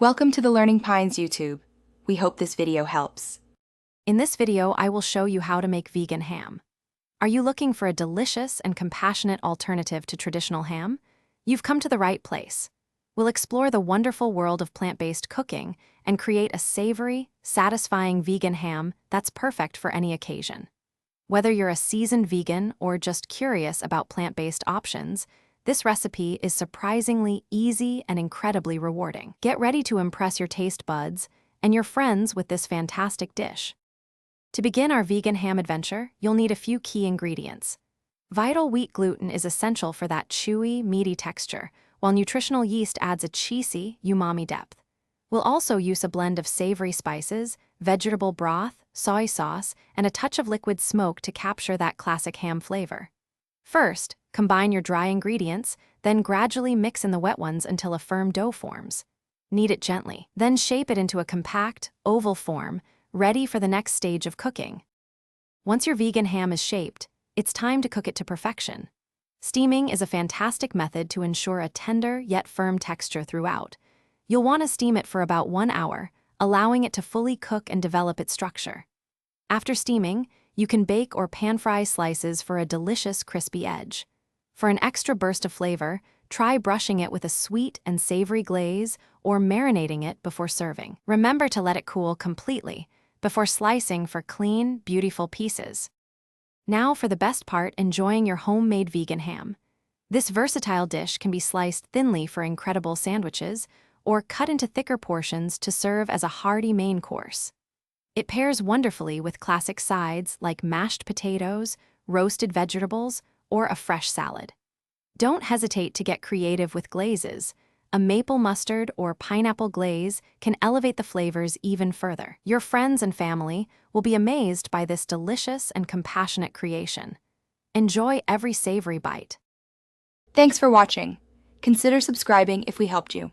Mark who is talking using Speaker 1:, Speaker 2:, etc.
Speaker 1: Welcome to the Learning Pines YouTube. We hope this video helps.
Speaker 2: In this video, I will show you how to make vegan ham. Are you looking for a delicious and compassionate alternative to traditional ham? You've come to the right place. We'll explore the wonderful world of plant-based cooking and create a savory, satisfying vegan ham that's perfect for any occasion. Whether you're a seasoned vegan or just curious about plant-based options, this recipe is surprisingly easy and incredibly rewarding. Get ready to impress your taste buds and your friends with this fantastic dish. To begin our vegan ham adventure, you'll need a few key ingredients. Vital wheat gluten is essential for that chewy, meaty texture, while nutritional yeast adds a cheesy, umami depth. We'll also use a blend of savory spices, vegetable broth, soy sauce, and a touch of liquid smoke to capture that classic ham flavor. First, combine your dry ingredients, then gradually mix in the wet ones until a firm dough forms. Knead it gently, then shape it into a compact, oval form, ready for the next stage of cooking. Once your vegan ham is shaped, it's time to cook it to perfection. Steaming is a fantastic method to ensure a tender yet firm texture throughout. You'll want to steam it for about 1 hour, allowing it to fully cook and develop its structure. After steaming, you can bake or pan-fry slices for a delicious crispy edge. For an extra burst of flavor, try brushing it with a sweet and savory glaze or marinating it before serving. Remember to let it cool completely before slicing for clean, beautiful pieces. Now for the best part, enjoying your homemade vegan ham. This versatile dish can be sliced thinly for incredible sandwiches or cut into thicker portions to serve as a hearty main course. It pairs wonderfully with classic sides like mashed potatoes, roasted vegetables, or a fresh salad. Don't hesitate to get creative with glazes. A maple mustard or pineapple glaze can elevate the flavors even further. Your friends and family will be amazed by this delicious and compassionate creation. Enjoy every savory bite.
Speaker 1: Thanks for watching. Consider subscribing if we helped you.